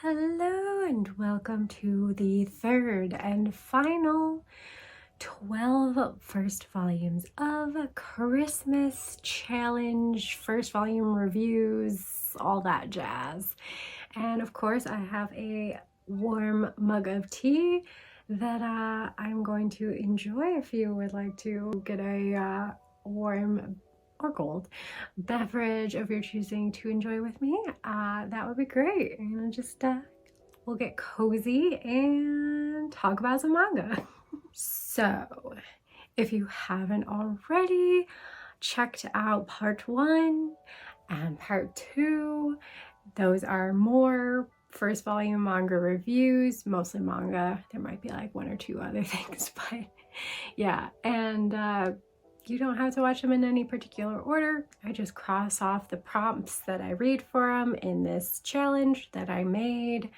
Hello and welcome to the third and final 12 first volumes of Christmas Challenge, first volume reviews, all that jazz. And of course I have a warm mug of tea that I'm going to enjoy if you would like to get a warm or cold beverage of your choosing to enjoy with me. That would be great. And just we'll get cozy and talk about some manga. So if you haven't already checked out part 1 and part 2, those are more first volume manga reviews, mostly manga. There might be like 1 or 2 other things, but yeah. And you don't have to watch them in any particular order. I just cross off the prompts that I read for them in this challenge that I made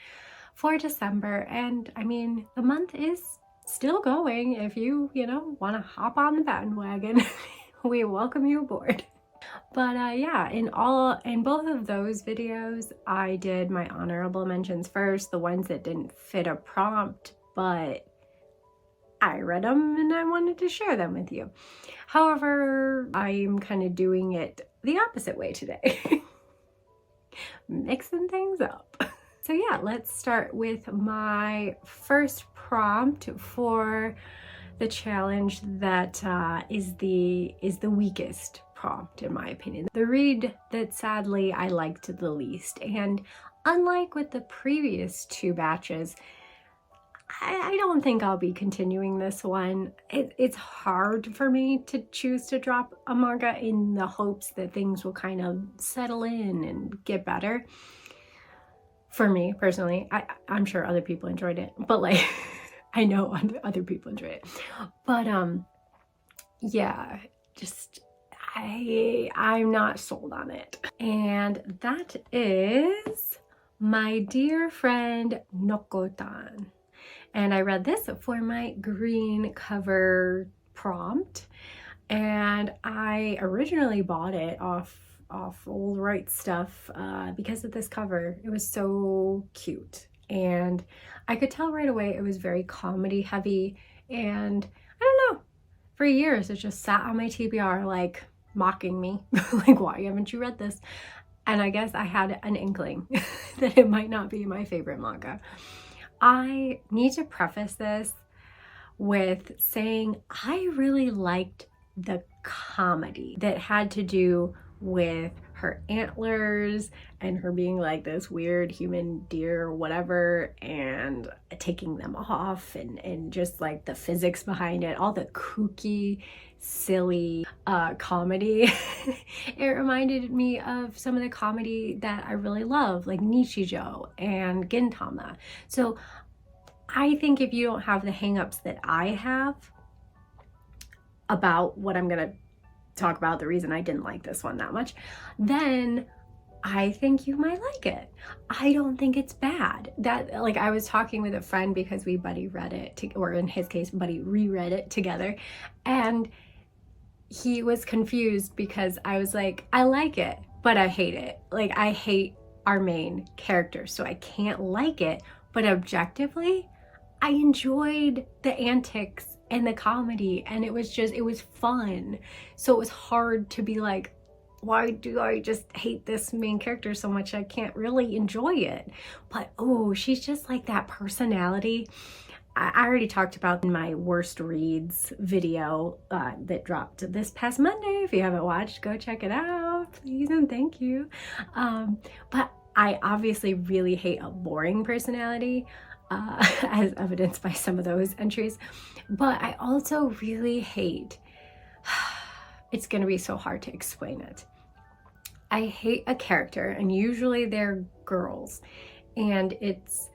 for December. And I mean, the month is still going. If you want to hop on the bandwagon, we welcome you aboard. But yeah, in both of those videos, I did my honorable mentions first, the ones that didn't fit a prompt, but I read them and I wanted to share them with you. However, I'm kind of doing it the opposite way today. Mixing things up. So yeah, let's start with my first prompt for the challenge that is the weakest prompt in my opinion. The read that sadly I liked the least. And unlike with the previous 2 batches, I don't think I'll be continuing this one. It's hard for me to choose to drop a manga in the hopes that things will kind of settle in and get better. For me personally, I'm sure other people enjoyed it, but like I know other people enjoy it. But yeah, just I'm not sold on it. And that is My Dear Friend Nootan. And I read this for my green cover prompt, and I originally bought it off Old Right Stuff because of this cover. It was so cute, and I could tell right away it was very comedy heavy. And I don't know, for years it just sat on my TBR like mocking me like, why haven't you read this? And I guess I had an inkling that it might not be my favorite manga. I need to preface this with saying I really liked the comedy that had to do with her antlers and her being like this weird human deer or whatever, and taking them off, and just like the physics behind it, all the kooky, silly comedy. It reminded me of some of the comedy that I really love, like Nichijou and Gintama. So I think if you don't have the hangups that I have about what I'm gonna talk about, the reason I didn't like this one that much, then I think you might like it. I don't think it's bad. That, like, I was talking with a friend because we buddy read it, or in his case, buddy reread it together, and he was confused because I was like, I like it, but I hate it. Like, I hate our main character, so I can't like it, but objectively, I enjoyed the antics and the comedy, and it was fun. So it was hard to be like, why do I just hate this main character so much? I can't really enjoy it. But oh, she's just like that personality. I already talked about in my worst reads video that dropped this past Monday. If you haven't watched, go check it out, please and thank you. But I obviously really hate a boring personality, as evidenced by some of those entries. But I also really hate, it's gonna be so hard to explain it. I hate a character, and usually they're girls, and it's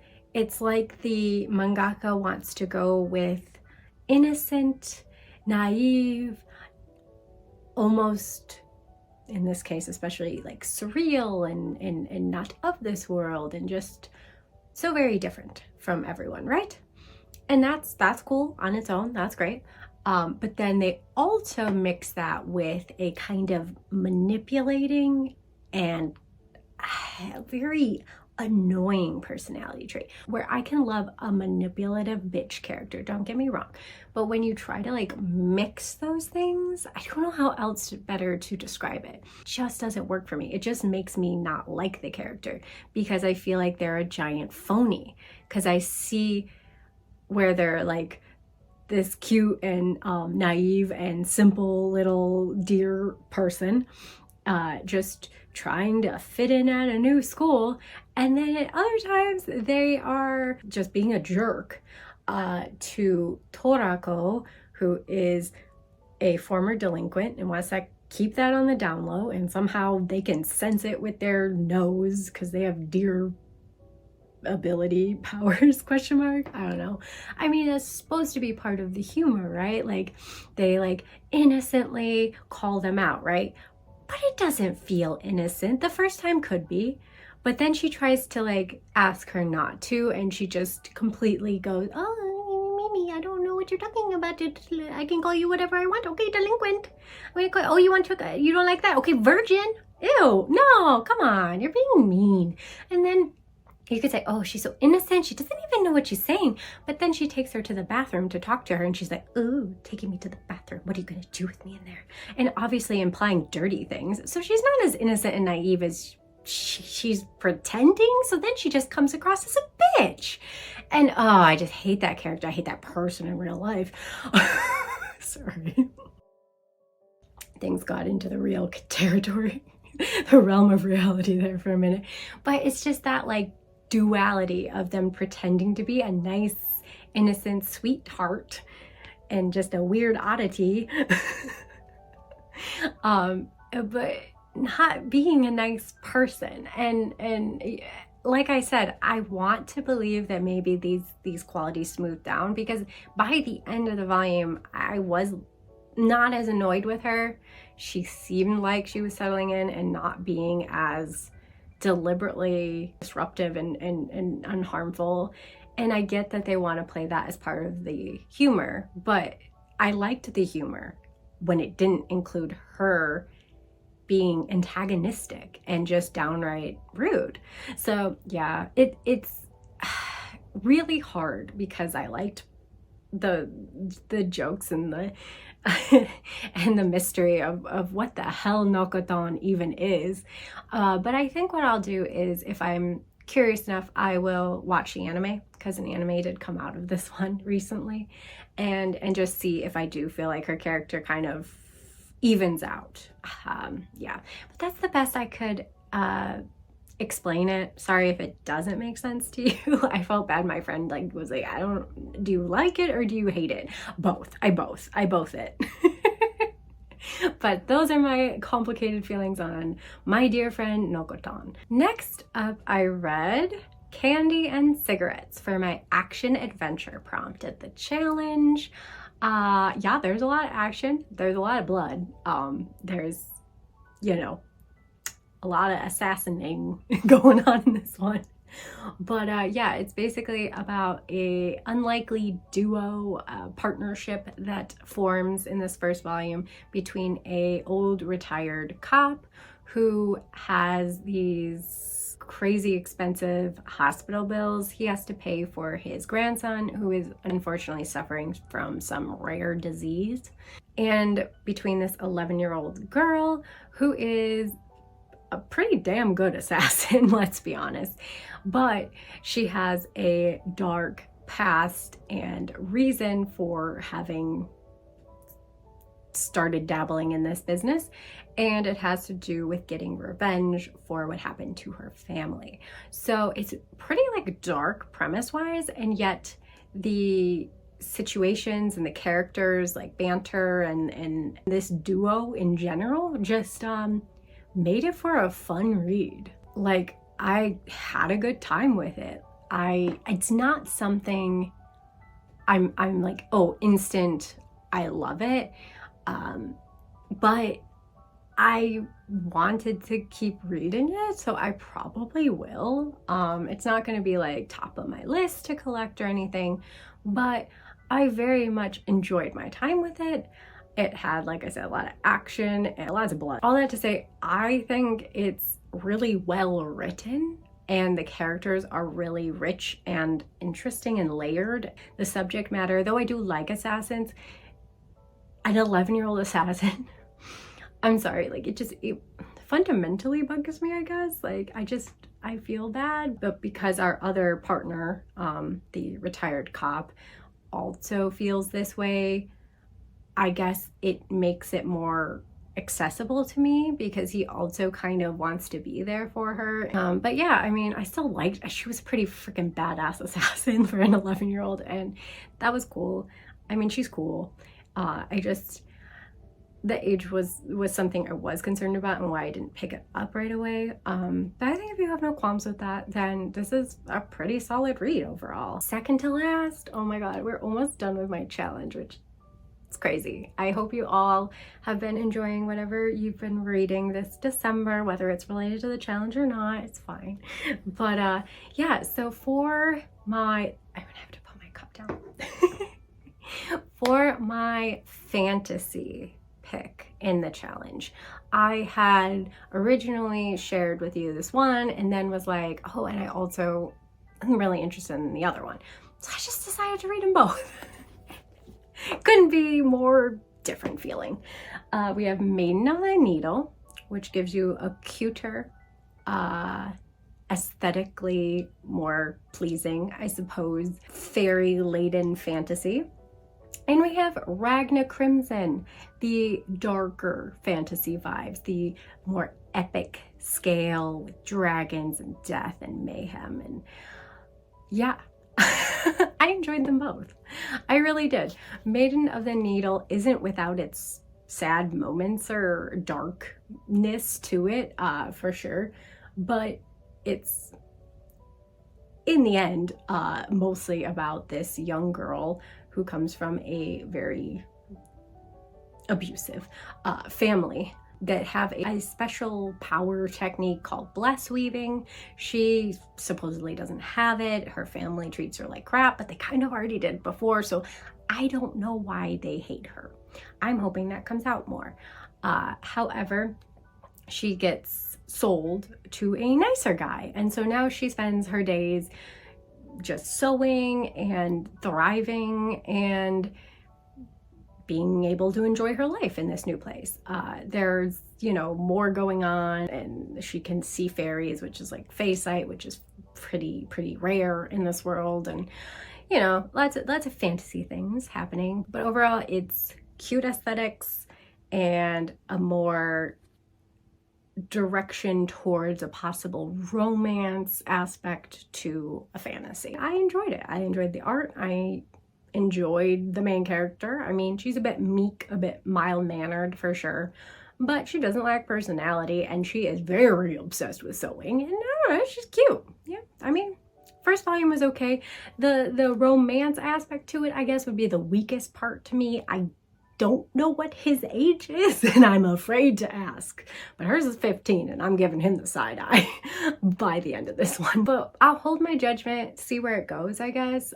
like the mangaka wants to go with innocent, naive, almost, in this case especially, like surreal and not of this world, and just so very different from everyone, right? And that's cool on its own, that's great. But then they also mix that with a kind of manipulating and very annoying personality trait, where I can love a manipulative bitch character, don't get me wrong, but when you try to like mix those things, I don't know how else better to describe it. It just doesn't work for me. It just makes me not like the character because I feel like they're a giant phony, because I see where they're like this cute and naive and simple little dear person just trying to fit in at a new school, and then at other times they are just being a jerk to Torako, who is a former delinquent and wants to keep that on the down low, and somehow they can sense it with their nose because they have deer ability powers, question mark, I don't know. I mean, it's supposed to be part of the humor, right? Like they like innocently call them out, right? But it doesn't feel innocent. The first time could be, but then she tries to like ask her not to, and she just completely goes, oh, Mimi, I don't know what you're talking about. I can call you whatever I want. Okay, delinquent. I'm gonna call, oh, you don't like that? Okay, virgin. Ew, no, come on, you're being mean. And then you could say, oh, she's so innocent, she doesn't even know what she's saying. But then she takes her to the bathroom to talk to her, and she's like, ooh, taking me to the bathroom. What are you gonna do with me in there? And obviously implying dirty things. So she's not as innocent and naive as she's pretending. So then she just comes across as a bitch. And oh, I just hate that character. I hate that person in real life. Sorry. Things got into the real territory, the realm of reality there for a minute. But it's just that like duality of them pretending to be a nice, innocent sweetheart and just a weird oddity, but not being a nice person. And like I said, I want to believe that maybe these qualities smooth down, because by the end of the volume, I was not as annoyed with her. She seemed like she was settling in and not being as deliberately disruptive and unharmful. And I get that they want to play that as part of the humor, but I liked the humor when it didn't include her being antagonistic and just downright rude. So yeah, it's really hard because I liked the jokes and the and the mystery of what the hell Nootan even is. But I think what I'll do is, if I'm curious enough, I will watch the anime, because an anime did come out of this one recently, and just see if I do feel like her character kind of evens out. Yeah, but that's the best I could explain it. Sorry if it doesn't make sense to you. I felt bad. My friend like was like, do you like it or do you hate it? Both. I both it. But those are my complicated feelings on my dear friend Nootan. Next up, I read Candy and Cigarettes for my action adventure prompt at the challenge. Yeah, there's a lot of action. There's a lot of blood. There's, a lot of assassinating going on in this one. But yeah, it's basically about a unlikely duo partnership that forms in this first volume between a old retired cop who has these crazy expensive hospital bills he has to pay for his grandson, who is unfortunately suffering from some rare disease, and between this 11-year-old girl who is a pretty damn good assassin, let's be honest, but she has a dark past and reason for having started dabbling in this business, and it has to do with getting revenge for what happened to her family. So it's pretty like dark premise wise, and yet the situations and the characters like banter and this duo in general just made it for a fun read. Like, I had a good time with it. It's not something I'm like, oh, instant, I love it. But I wanted to keep reading it, so I probably will. It's not going to be like top of my list to collect or anything, but I very much enjoyed my time with it. It had, like I said, a lot of action and lots of blood. All that to say, I think it's really well written. and the characters are really rich and interesting and layered. The subject matter, though I do like assassins, an 11-year-old assassin, I'm sorry, like it fundamentally bugs me, I guess. Like I feel bad, but because our other partner, the retired cop, also feels this way, I guess it makes it more accessible to me because he also kind of wants to be there for her. But yeah, I mean, I still liked, she was a pretty freaking badass assassin for an 11-year-old, and that was cool. I mean, she's cool. The age was something I was concerned about and why I didn't pick it up right away. But I think if you have no qualms with that, then this is a pretty solid read overall. Second to last, oh my god, we're almost done with my challenge, which is crazy. I hope you all have been enjoying whatever you've been reading this December, whether it's related to the challenge or not, it's fine. But yeah, so for my, I'm gonna have to put my cup down. For my fantasy pick in the challenge, I had originally shared with you this one and then was like, oh, and I also am really interested in the other one. So I just decided to read them both. Couldn't be more different feeling. We have Maiden of the Needle, which gives you a cuter, aesthetically more pleasing, I suppose, fairy-laden fantasy. And we have Ragna Crimson, the darker fantasy vibes, the more epic scale with dragons and death and mayhem. And yeah, I enjoyed them both. I really did. Maiden of the Needle isn't without its sad moments or darkness to it, for sure. But it's, in the end, mostly about this young girl who comes from a very abusive family that have a special power technique called bless weaving. She supposedly doesn't have it. Her family treats her like crap, but they kind of already did before, so I don't know why they hate her. I'm hoping that comes out more. However, she gets sold to a nicer guy, and so now she spends her days just sewing and thriving and being able to enjoy her life in this new place. There's, you know, more going on, and she can see fairies, which is like fae sight, which is pretty rare in this world, and you know, lots of fantasy things happening. But overall, it's cute aesthetics and a more direction towards a possible romance aspect to a fantasy. I enjoyed it. I enjoyed the art. I enjoyed the main character. I mean, she's a bit meek, a bit mild-mannered for sure, but she doesn't lack personality, and she is very obsessed with sewing, and I don't know, she's cute. Yeah, I mean, first volume was okay. The romance aspect to it, I guess, would be the weakest part to me. I don't know what his age is, and I'm afraid to ask, but hers is 15 and I'm giving him the side eye by the end of this one. But I'll hold my judgment, see where it goes, I guess.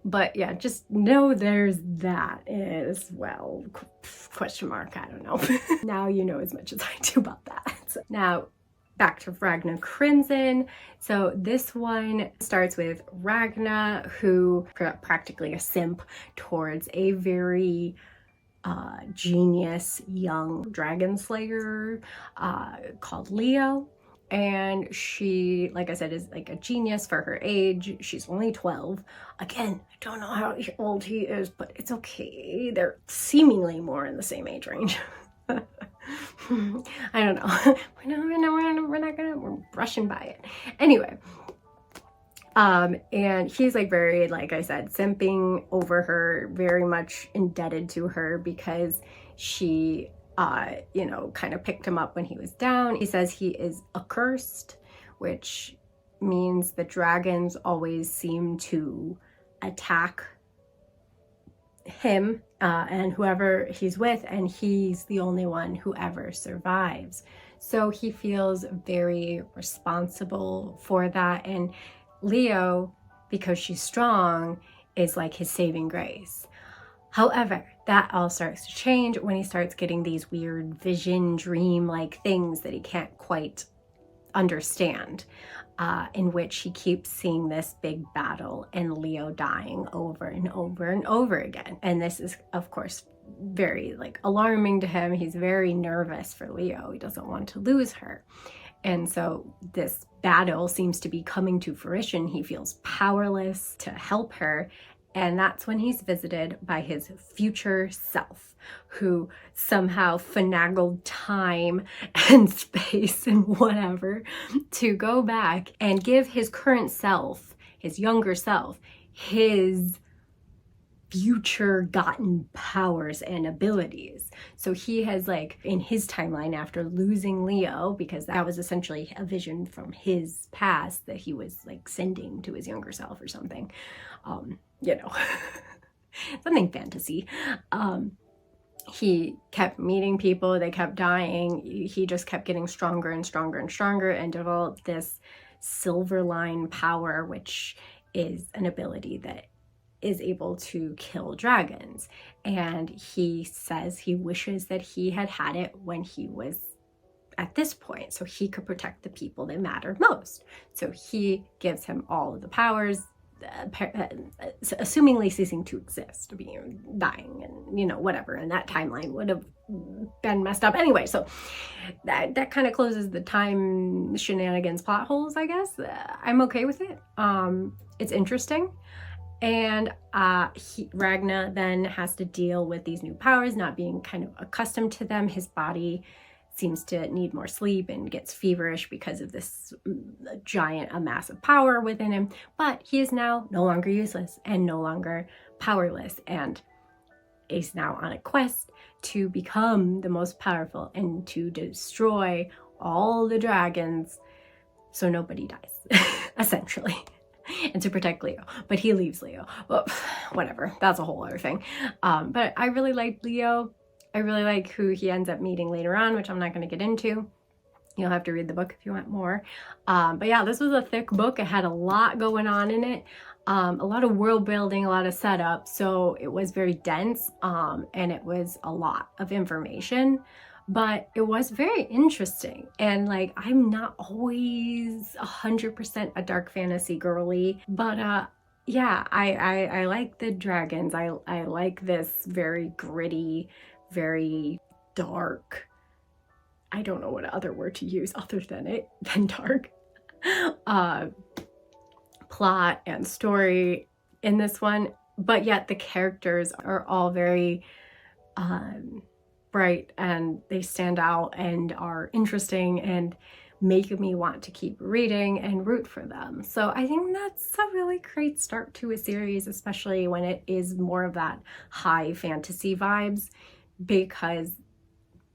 But yeah, just know there's that as well. Question mark, I don't know. Now you know as much as I do about that. So now back to Ragna Crimson. So this one starts with Ragna, who practically a simp towards a very genius young dragon slayer called Leo. And she, like I said, is like a genius for her age. She's only 12. Again, I don't know how old he is, but it's okay. They're seemingly more in the same age range. I don't know. We're brushing by it. Anyway, and he's like very, like I said, simping over her, very much indebted to her because she, you know, kind of picked him up when he was down. He says he is accursed, which means the dragons always seem to attack him and whoever he's with, and he's the only one who ever survives. So he feels very responsible for that, and Leo, because she's strong, is like his saving grace. However, that all starts to change when he starts getting these weird vision, dream-like things that he can't quite understand, in which he keeps seeing this big battle and Leo dying over and over and over again. And this is, of course, very like alarming to him. He's very nervous for Leo. He doesn't want to lose her. And so this battle seems to be coming to fruition. He feels powerless to help her. And that's when he's visited by his future self, who somehow finagled time and space and whatever to go back and give his current self, his younger self, his future gotten powers and abilities. So he has, like, in his timeline, after losing Leo, because that was essentially a vision from his past that he was like sending to his younger self or something, you know, something fantasy. He kept meeting people, they kept dying. He just kept getting stronger and stronger and stronger and developed this silver line power, which is an ability that is able to kill dragons. And he says he wishes that he had had it when he was at this point, so he could protect the people that mattered most. So he gives him all of the powers, assumingly ceasing to exist, being dying, and you know, whatever. And that timeline would have been messed up anyway. So that kind of closes the time shenanigans plot holes, I guess. I'm okay with it. It's interesting. And Ragna then has to deal with these new powers, not being kind of accustomed to them. His body seems to need more sleep and gets feverish because of this giant, a massive power within him. But he is now no longer useless and no longer powerless, and is now on a quest to become the most powerful and to destroy all the dragons so nobody dies, essentially. And to protect Leo, but he leaves Leo. Well, whatever, that's a whole other thing. But I really like Leo. I really like who he ends up meeting later on, which I'm not going to get into. You'll have to read the book if you want more. But yeah, this was a thick book. It had a lot going on in it. A lot of world building, a lot of setup. So it was very dense, and it was a lot of information. But it was very interesting. And like, I'm not always 100% a dark fantasy girly, but yeah, I like the dragons. I like this very gritty, very dark, I don't know what other word to use other than dark, plot and story in this one. But yet the characters are all very bright, and they stand out and are interesting and make me want to keep reading and root for them. So I think that's a really great start to a series, especially when it is more of that high fantasy vibes, because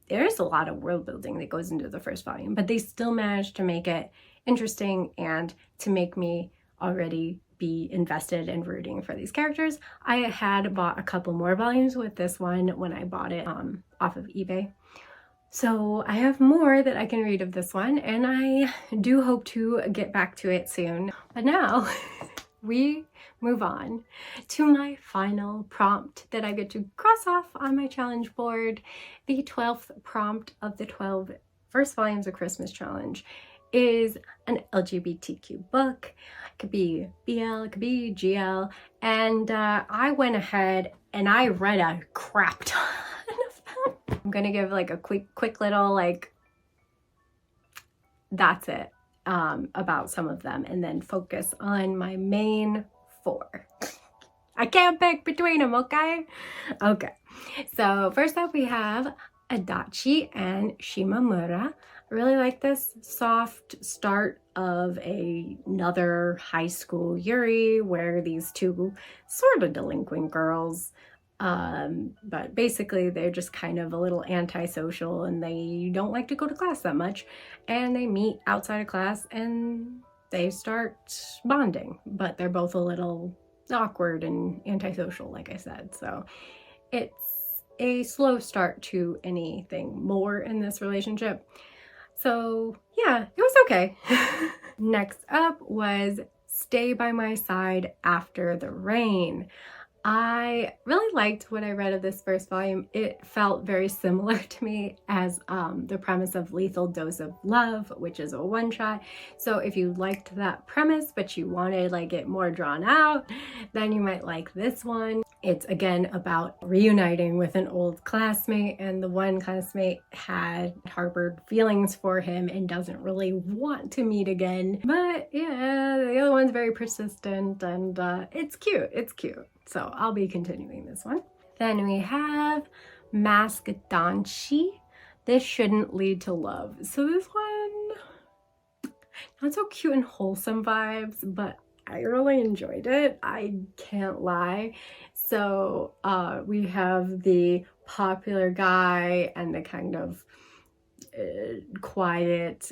there's a lot of world building that goes into the first volume, but they still managed to make it interesting and to make me already be invested and rooting for these characters. I had bought a couple more volumes with this one when I bought it off of eBay. So I have more that I can read of this one, and I do hope to get back to it soon. But now we move on to my final prompt that I get to cross off on my challenge board. The 12th prompt of the 12 first volumes of Christmas challenge is an LGBTQ book. It could be BL, it could be GL, and I went ahead and I read a crap ton of them. I'm gonna give like a quick little like, that's it, about some of them, and then focus on my main 4. I can't pick between them, okay? Okay, so first up we have Adachi and Shimamura. I really like this soft start of another high school Yuri, where these two sort of delinquent girls, but basically they're just kind of a little antisocial and they don't like to go to class that much, and they meet outside of class and they start bonding, but they're both a little awkward and antisocial, like I said. So it's a slow start to anything more in this relationship. So yeah, it was okay. Next up was Stay by My Side After the Rain. I really liked what I read of this first volume. It felt very similar to me as the premise of Lethal Dose of Love, which is a one-shot. So if you liked that premise, but you wanted like it more drawn out, then you might like this one. It's again about reuniting with an old classmate, and the one classmate had harbored feelings for him and doesn't really want to meet again. But yeah, the other one's very persistent, and it's cute. It's cute. So I'll be continuing this one. Then we have Maskdanshi. This shouldn't lead to love. So this one, not so cute and wholesome vibes, but I really enjoyed it. I can't lie. So we have the popular guy and the kind of quiet,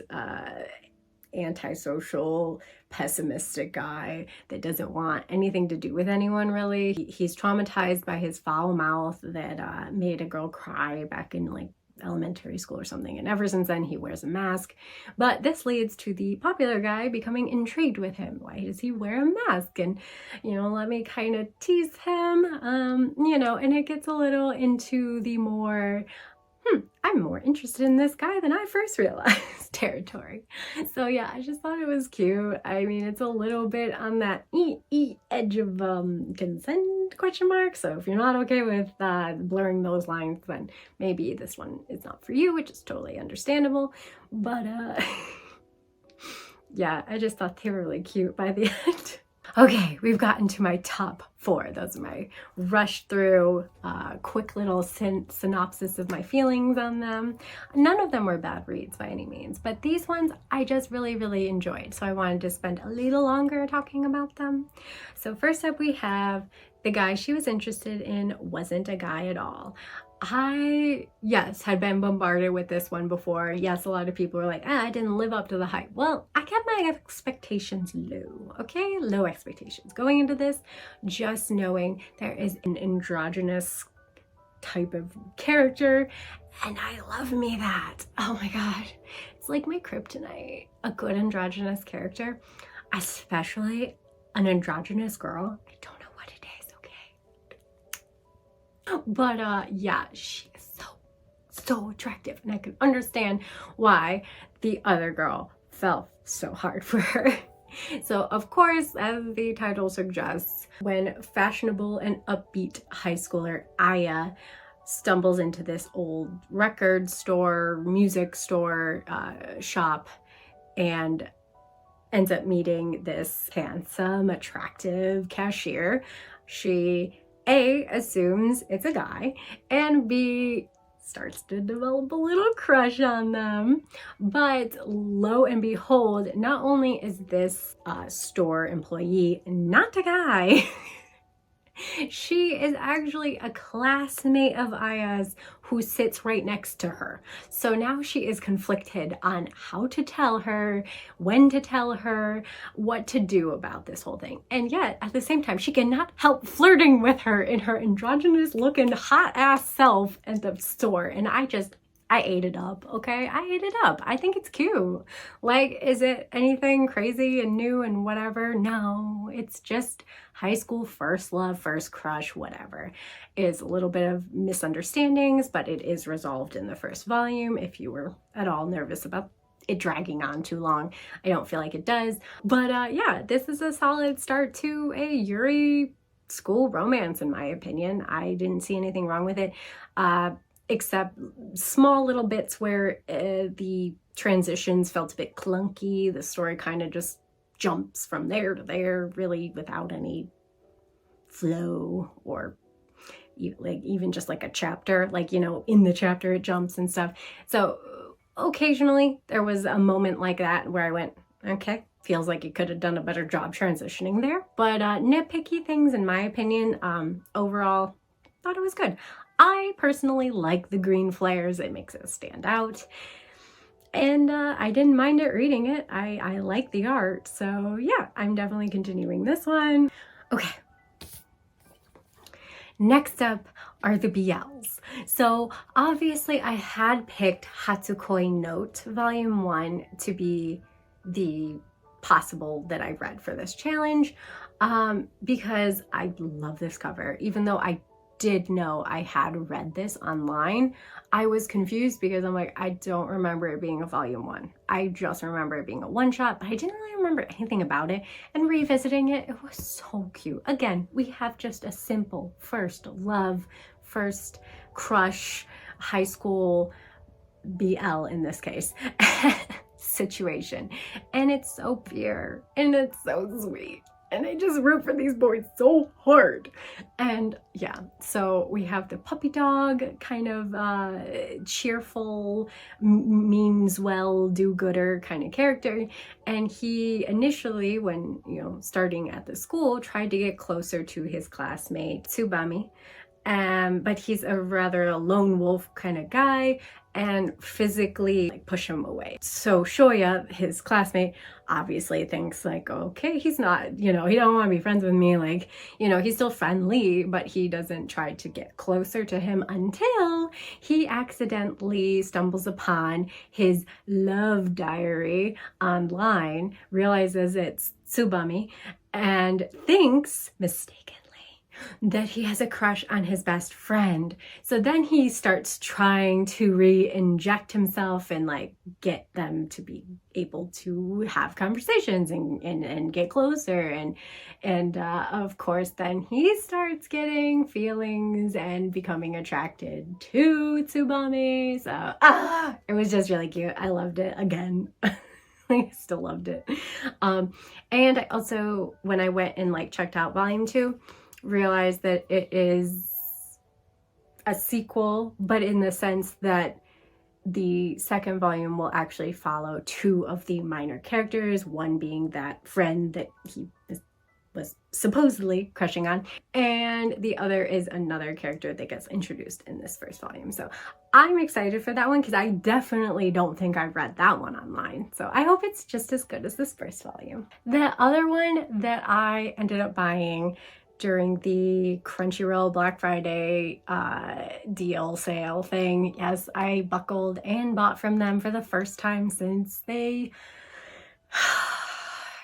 antisocial, pessimistic guy that doesn't want anything to do with anyone really. He's traumatized by his foul mouth that made a girl cry back in like elementary school or something, and ever since then he wears a mask. But this leads to the popular guy becoming intrigued with him. Why does he wear a mask? And let me kind of tease him, and it gets a little into the more I'm more interested in this guy than I first realized territory. So yeah, I just thought it was cute. I mean, it's a little bit on that edge of consent question mark. So if you're not okay with blurring those lines, then maybe this one is not for you, which is totally understandable. But yeah, I just thought they were really cute by the end. Okay, we've gotten to my top 4. Those are my rush through, quick little synopsis of my feelings on them. None of them were bad reads by any means, but these ones I just really, really enjoyed. So I wanted to spend a little longer talking about them. So first up we have the guy she was interested in wasn't a guy at all. I, yes, had been bombarded with this one before. Yes, a lot of people were like, I didn't live up to the hype. Well, I kept my expectations low, okay? Low expectations. Going into this, just knowing there is an androgynous type of character, and I love me that. Oh my god. It's like my kryptonite. A good androgynous character, especially an androgynous girl. I don't know what it is, okay? But yeah, she is so attractive, and I can understand why the other girl fell so hard for her. So of course, as the title suggests, when fashionable and upbeat high schooler Aya stumbles into this old record store, music store shop, and ends up meeting this handsome, attractive cashier, she A, assumes it's a guy, and B, starts to develop a little crush on them. But lo and behold, not only is this store employee not a guy, she is actually a classmate of Aya's who sits right next to her. So now she is conflicted on how to tell her, when to tell her, what to do about this whole thing. And yet, at the same time, she cannot help flirting with her in her androgynous looking hot ass self at the store. And I ate it up, okay? I ate it up. I think it's cute. Like, is it anything crazy and new and whatever? No, it's just high school first love, first crush, whatever. It's a little bit of misunderstandings, but it is resolved in the first volume. If you were at all nervous about it dragging on too long, I don't feel like it does. But yeah, this is a solid start to a Yuri school romance, in my opinion. I didn't see anything wrong with it. Except small little bits where the transitions felt a bit clunky. The story kind of just jumps from there to there, really without any flow, or even just like a chapter, like, in the chapter it jumps and stuff. So occasionally there was a moment like that where I went, okay, feels like you could have done a better job transitioning there. But nitpicky things, in my opinion, overall, thought it was good. I personally like the green flares. It makes it stand out. And I didn't mind it reading it. I like the art. So yeah, I'm definitely continuing this one. Okay. Next up are the BLs. So obviously I had picked Hatsukoi Note Volume 1 to be the possible that I read for this challenge. because I love this cover. Even though I did know I had read this online, I was confused because I'm like, I don't remember it being a volume 1. I just remember it being a one-shot, but I didn't really remember anything about it. And revisiting it, it was so cute. Again, we have just a simple first love, first crush, high school BL in this case situation, and it's so pure and it's so sweet, and I just root for these boys so hard. And yeah, so we have the puppy dog kind of cheerful, means well, do-gooder kind of character, and he initially, when starting at the school, tried to get closer to his classmate Tsubami, but he's a rather lone wolf kind of guy and physically push him away. So Shoya, his classmate, obviously thinks like, okay, he's not, he don't want to be friends with me. Like, he's still friendly, but he doesn't try to get closer to him until he accidentally stumbles upon his love diary online, realizes it's Tsubami, and thinks mistakenly that he has a crush on his best friend. So then he starts trying to re-inject himself and like get them to be able to have conversations and get closer, and of course then he starts getting feelings and becoming attracted to Tsubami. So it was just really cute. I loved it again. I still loved it. And I also, when I went and like checked out volume 2, realized that it is a sequel, but in the sense that the second volume will actually follow 2 of the minor characters, one being that friend that he was supposedly crushing on, and the other is another character that gets introduced in this first volume. So I'm excited for that one because I definitely don't think I've read that one online. So I hope it's just as good as this first volume. The other one that I ended up buying during the Crunchyroll Black Friday deal sale thing. Yes, I buckled and bought from them for the first time since they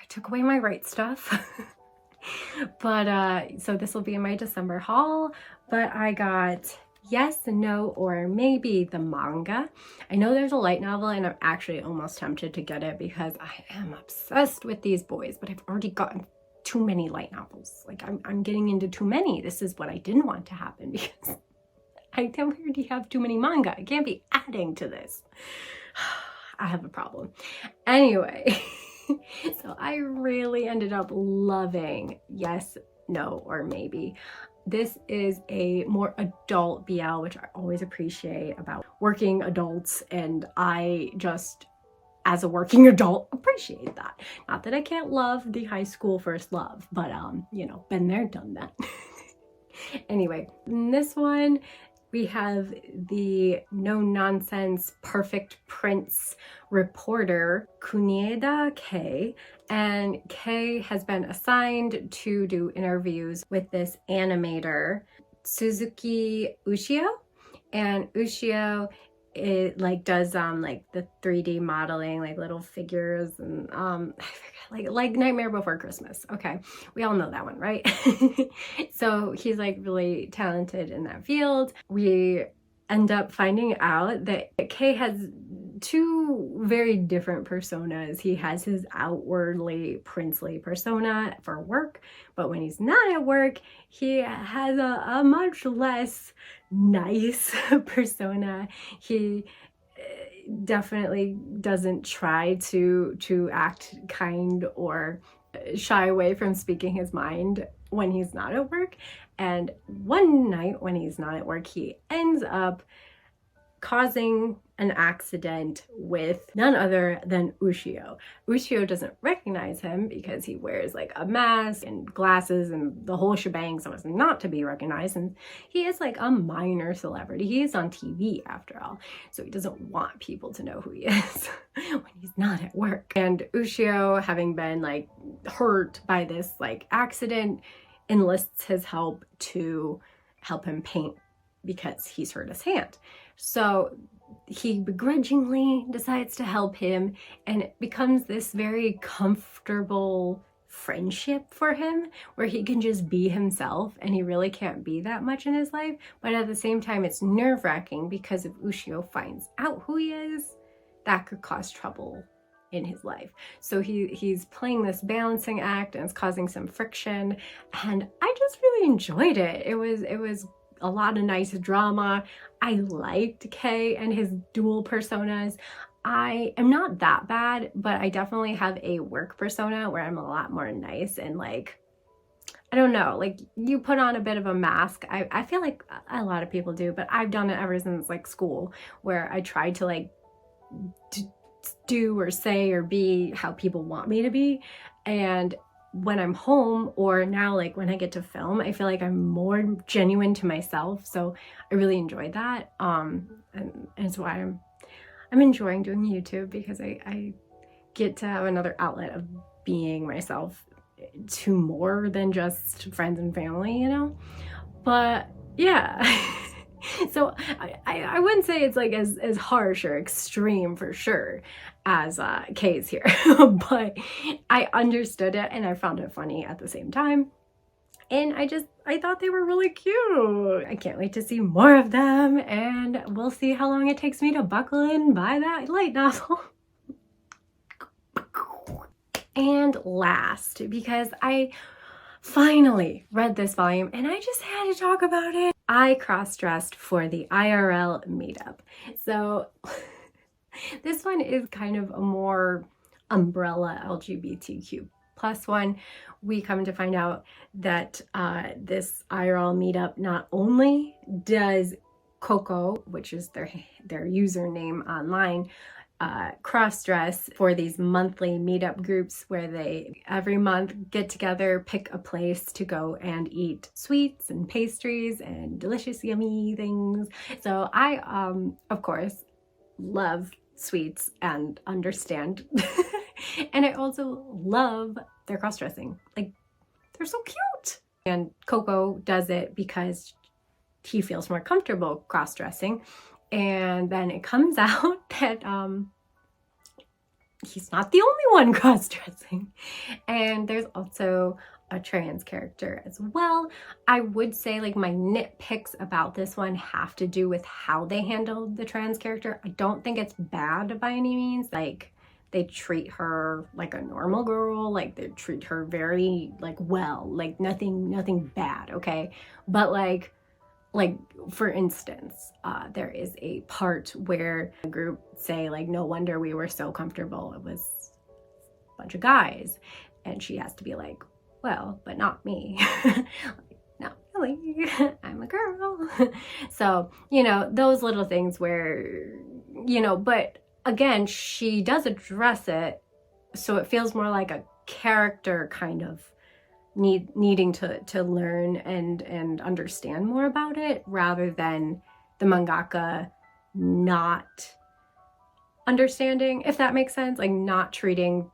took away my right stuff. But so this will be in my December haul, but I got Yes, No, or Maybe, the manga. I know there's a light novel and I'm actually almost tempted to get it because I am obsessed with these boys, but I've already gotten too many light novels. Like I'm getting into too many. This is what I didn't want to happen because I already have too many manga. I can't be adding to this. I have a problem. Anyway, so I really ended up loving Yes, No, or Maybe. This is a more adult BL, which I always appreciate about working adults, and I just, as a working adult, appreciate that. Not that I can't love the high school first love, but been there, done that. Anyway, in this one, we have the no-nonsense perfect prince reporter, Kunieda Kei, and Kei has been assigned to do interviews with this animator, Suzuki Ushio, and Ushio does like the 3D modeling, like little figures, and I forget, like Nightmare Before Christmas. Okay, we all know that one, right? So he's like really talented in that field. We end up finding out that Kei has 2 very different personas. He has his outwardly princely persona for work, but when he's not at work, he has a much less nice persona. He definitely doesn't try to act kind or shy away from speaking his mind when he's not at work. And one night when he's not at work, he ends up causing an accident with none other than Ushio. Ushio doesn't recognize him because he wears like a mask and glasses and the whole shebang, so as not to be recognized. And he is like a minor celebrity. He is on TV after all, so he doesn't want people to know who he is when he's not at work. And Ushio, having been like hurt by this like accident, enlists his help to help him paint because he's hurt his hand. So he begrudgingly decides to help him, and it becomes this very comfortable friendship for him where he can just be himself and he really can't be that much in his life. But at the same time, it's nerve-wracking because if Ushio finds out who he is, that could cause trouble in his life. So he's playing this balancing act and it's causing some friction, and I just really enjoyed it. It was a lot of nice drama. I liked Kei and his dual personas. I am not that bad, but I definitely have a work persona where I'm a lot more nice and like, I don't know, like you put on a bit of a mask. I feel like a lot of people do, but I've done it ever since like school, where I tried to like do or say or be how people want me to be. And when I'm home, or now like when I get to film, I feel like I'm more genuine to myself. So I really enjoyed that. And it's why I'm enjoying doing YouTube, because I get to have another outlet of being myself to more than just friends and family, you know? But yeah. So I wouldn't say it's like as harsh or extreme for sure as Kei's here, but I understood it and I found it funny at the same time. And I thought they were really cute. I can't wait to see more of them, and we'll see how long it takes me to buckle in and buy that light novel. And last, because I finally read this volume and I just had to talk about it, I cross-dressed for the IRL meetup. So this one is kind of a more umbrella LGBTQ plus one. We come to find out that this IRL meetup not only does Coco, which is their username online, cross-dress for these monthly meetup groups where they every month get together, pick a place to go and eat sweets and pastries and delicious yummy things. So I of course love sweets and understand and I also love their cross-dressing. Like, they're so cute. And Coco does it because he feels more comfortable cross-dressing. And then it comes out that he's not the only one cross-dressing. And there's also a trans character as well. I would say like my nitpicks about this one have to do with how they handled the trans character. I don't think it's bad by any means. Like, they treat her like a normal girl, like they treat her very like well, like nothing bad, okay? But like for instance, there is a part where the group say like, no wonder we were so comfortable, it was a bunch of guys, and she has to be like, well, but not me. Like, not really, I'm a girl. So, you know, those little things where, you know, but again, she does address it, so it feels more like a character kind of needing to learn and understand more about it, rather than the mangaka not understanding, if that makes sense, like not treating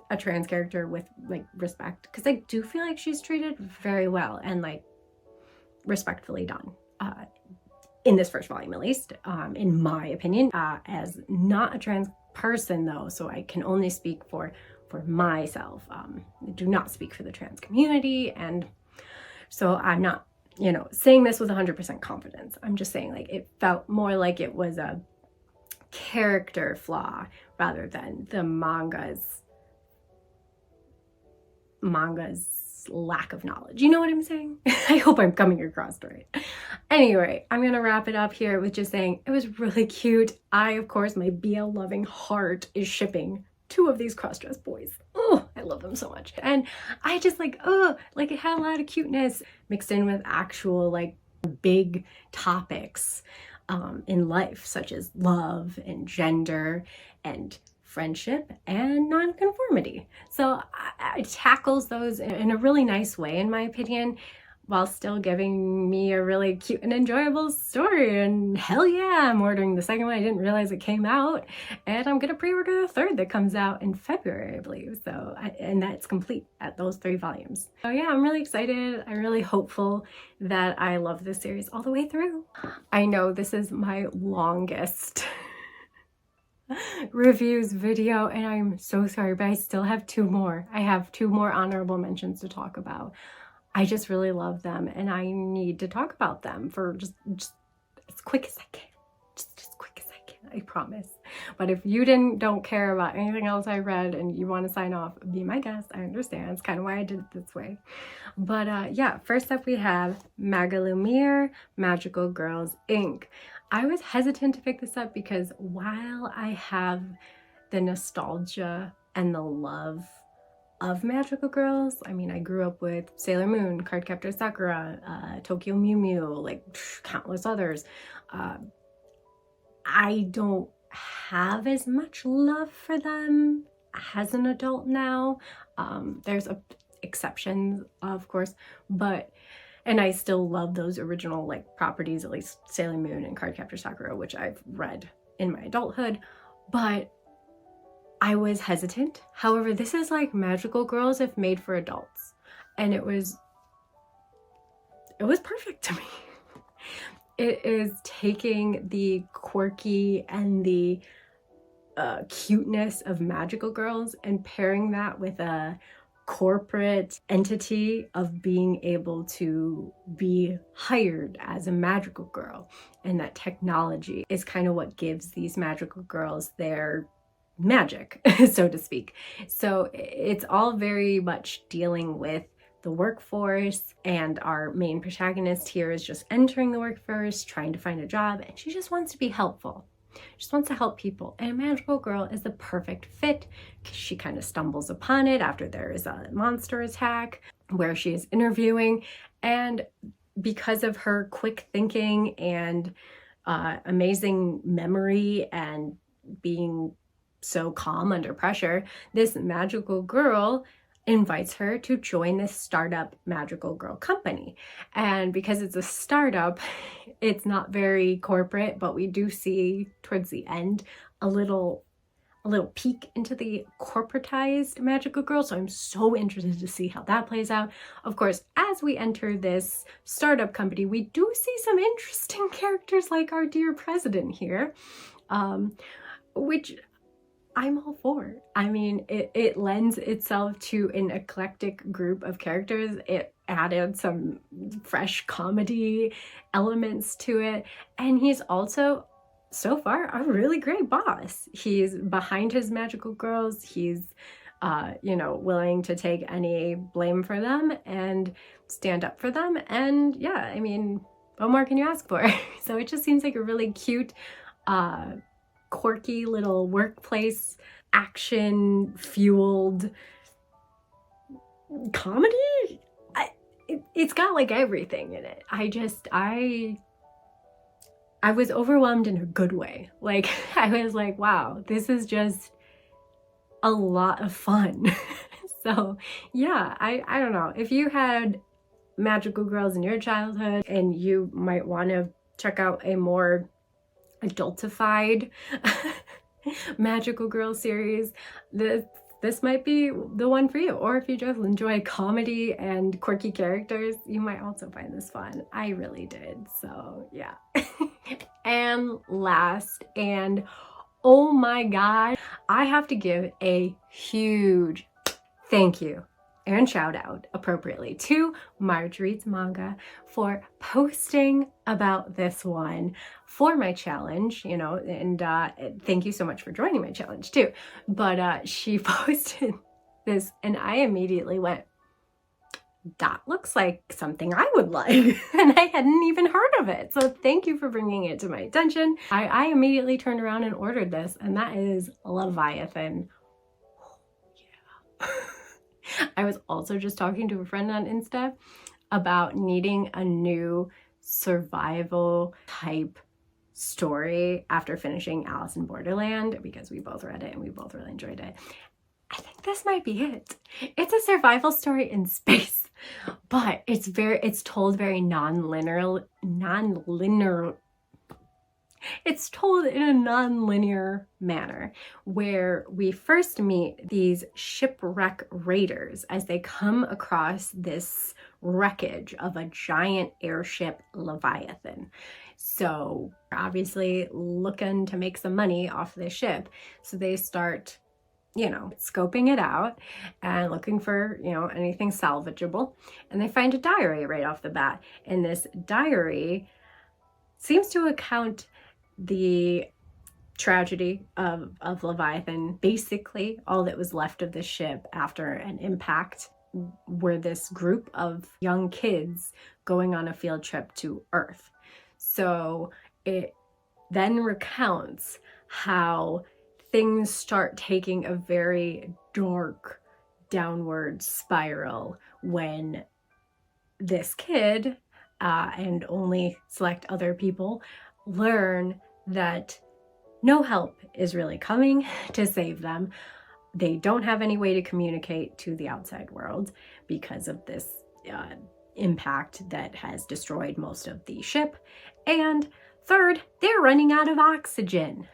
a trans character with like respect, because I do feel like she's treated very well and like respectfully done. In this first volume, at least, in my opinion, as not a trans person though, so I can only speak for myself. I do not speak for the trans community, and so I'm not, you know, saying this with 100% confidence. I'm just saying like it felt more like it was a character flaw rather than the manga's lack of knowledge. You know what I'm saying? I hope I'm coming across right. Anyway, I'm gonna wrap it up here with just saying it was really cute. I, of course, my BL loving heart is shipping 2 of these cross-dress boys. Oh, I love them so much. And I just like, oh, like it had a lot of cuteness mixed in with actual like big topics in life, such as love and gender and friendship and nonconformity. So it tackles those in a really nice way, in my opinion, while still giving me a really cute and enjoyable story. And hell yeah, I'm ordering the second one. I didn't realize it came out, and I'm gonna pre-order the third that comes out in February, I believe. So, and that's complete at those 3 volumes. So yeah, I'm really excited. I'm really hopeful that I love this series all the way through. I know this is my longest reviews video, and I'm so sorry, but I still have two more. I have two more honorable mentions to talk about. I just really love them, and I need to talk about them for just as quick as I can. Just as quick as I can, I promise. But if you don't care about anything else I read and you want to sign off, be my guest. I understand. It's kind of why I did it this way. But yeah, first up we have Magalumir, Magical Girls Inc. I was hesitant to pick this up because while I have the nostalgia and the love of magical girls, I mean, I grew up with Sailor Moon, Cardcaptor Sakura, Tokyo Mew Mew, like countless others. I don't have as much love for them as an adult now. There's exceptions, of course, and I still love those original like properties, at least Sailor Moon and Cardcaptor Sakura, which I've read in my adulthood, but I was hesitant. However, this is like magical girls if made for adults, and it was perfect to me. It is taking the quirky and the cuteness of magical girls and pairing that with a corporate entity of being able to be hired as a magical girl, and that technology is kind of what gives these magical girls their magic, so to speak. So it's all very much dealing with the workforce, and our main protagonist here is just entering the workforce, trying to find a job, and she just wants to be helpful. She just wants to help people, and a magical girl is the perfect fit because she kind of stumbles upon it after there is a monster attack where she is interviewing, and because of her quick thinking and amazing memory and being so calm under pressure, this magical girl invites her to join this startup magical girl company. And because it's a startup, it's not very corporate, but we do see towards the end a little peek into the corporatized magical girl. So I'm so interested to see how that plays out. Of course, as we enter this startup company, we do see some interesting characters like our dear president here, which I'm all for. I mean, it lends itself to an eclectic group of characters. It added some fresh comedy elements to it. And he's also, so far, a really great boss. He's behind his magical girls. He's, willing to take any blame for them and stand up for them. And yeah, I mean, what more can you ask for? So it just seems like a really cute, quirky little workplace action fueled comedy. It's got like everything in it. I was overwhelmed in a good way. Like I was like, wow, this is just a lot of fun. So yeah, I don't know, if you had magical girls in your childhood and you might want to check out a more adultified magical girl series, this might be the one for you. Or if you just enjoy comedy and quirky characters, you might also find this fun. I really did. So yeah. And last, and oh my god, I have to give a huge thank you and shout out appropriately to Marjorie's Manga for posting about this one for my challenge, and thank you so mumuch for joining my challenge too. But she posted this and I immediately went, that looks like something I would like. And I hadn't even heard of it. So thank you for bringing it to my attention. I immediately turned around and ordered this, and that is Leviathan. Yeah. I was also just talking to a friend on Insta about needing a new survival type story after finishing Alice in Borderland, because we both read it and we both really enjoyed it. I think this might be it. It's a survival story in space, but it's told very non-linear. It's told in a non-linear manner, where we first meet these shipwreck raiders as they come across this wreckage of a giant airship, Leviathan. So obviously looking to make some money off the ship. So they start, scoping it out and looking for, anything salvageable. And they find a diary right off the bat. And this diary seems to account the tragedy of Leviathan. Basically, all that was left of the ship after an impact were this group of young kids going on a field trip to Earth. So it then recounts how things start taking a very dark downward spiral when this kid and only select other people learn that no help is really coming to save them. They don't have any way to communicate to the outside world because of this impact that has destroyed most of the ship. And third, they're running out of oxygen.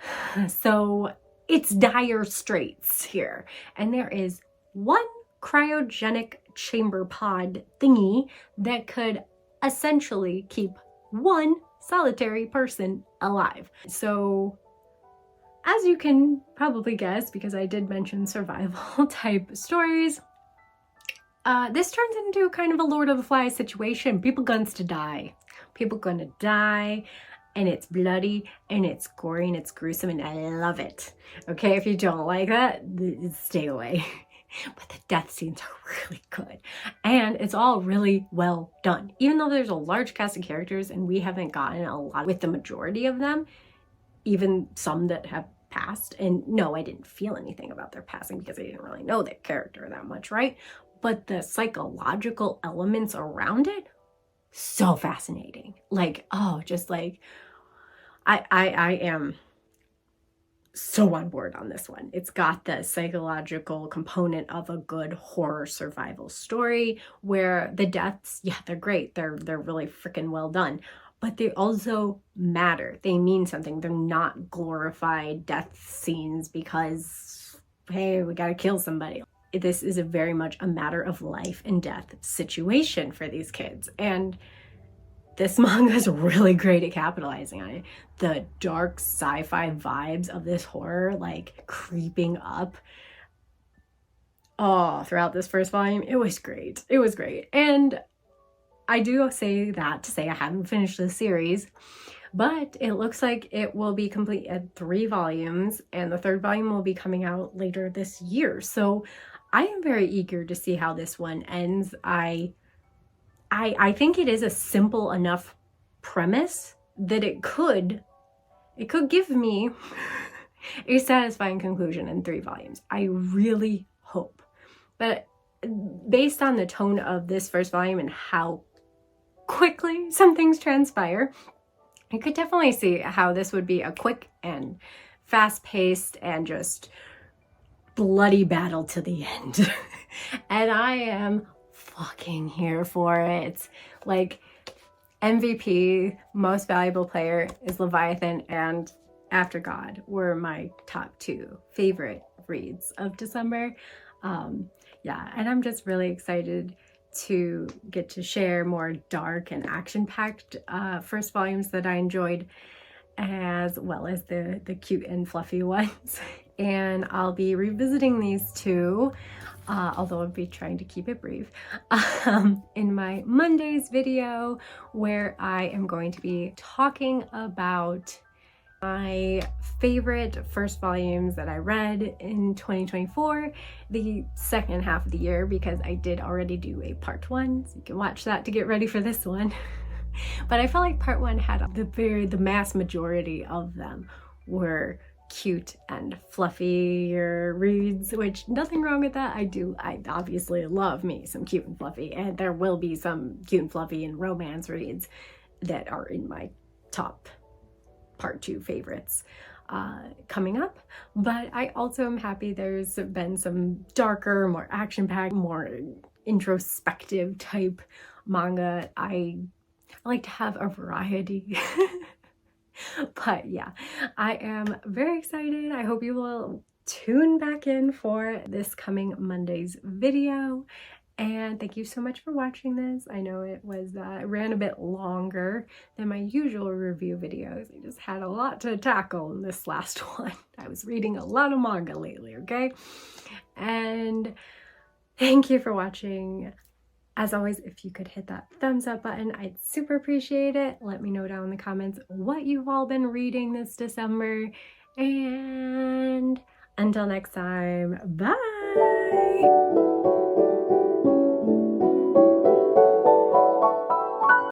So it's dire straits here. And there is one cryogenic chamber pod thingy that could essentially keep one solitary person alive. So as you can probably guess, because I did mention survival type stories, this turns into kind of a Lord of the Flies situation. People gonna die, and it's bloody, and it's gory, and it's gruesome, and I love it. Okay, if you don't like that, stay away. But the death scenes are really good, and it's all really well done. Even though there's a large cast of characters and we haven't gotten a lot with the majority of them, even some that have passed, and no, I didn't feel anything about their passing because I didn't really know their character that much, right? But the psychological elements around it, so fascinating. Like, oh, just like, I am so on board on this one. It's got the psychological component of a good horror survival story where the deaths, yeah, they're great. They're really freaking well done, but they also matter. They mean something. They're not glorified death scenes because, hey, we gotta kill somebody. This is a very much a matter of life and death situation for these kids. And this manga is really great at capitalizing on it. The dark sci-fi vibes of this horror, like creeping up, throughout this first volume, it was great. It was great. And I do say that to say I haven't finished the series, but it looks like it will be complete at 3 volumes, and the 3rd volume will be coming out later this year. So I am very eager to see how this one ends. I think it is a simple enough premise that it could give me a satisfying conclusion in 3 volumes. I really hope. But based on the tone of this first volume and how quickly some things transpire, I could definitely see how this would be a quick and fast-paced and just bloody battle to the end. And I am fucking here for it. Like, MVP, most valuable player, is Leviathan, and After God were my top 2 favorite reads of December. Yeah, and I'm just really excited to get to share more dark and action-packed first volumes that I enjoyed, as well as the cute and fluffy ones. And I'll be revisiting these 2, although I'll be trying to keep it brief, in my Mondays video, where I am going to be talking about my favorite first volumes that I read in 2024, the second half of the year, because I did already do a part 1, so you can watch that to get ready for this one. But I felt like part 1 had the mass majority of them were cute and fluffier reads, which nothing wrong with that. I obviously love me some cute and fluffy, and there will be some cute and fluffy and romance reads that are in my top part 2 favorites coming up. But I also am happy there's been some darker, more action-packed, more introspective type manga. I like to have a variety. But yeah, I am very excited. I hope you will tune back in for this coming Monday's video. And thank you so much for watching this. I know it ran a bit longer than my usual review videos. I just had a lot to tackle in this last one. I was reading a lot of manga lately, okay? And thank you for watching. As always, if you could hit that thumbs up button, I'd super appreciate it. Let me know down in the comments what you've all been reading this December. And until next time, bye!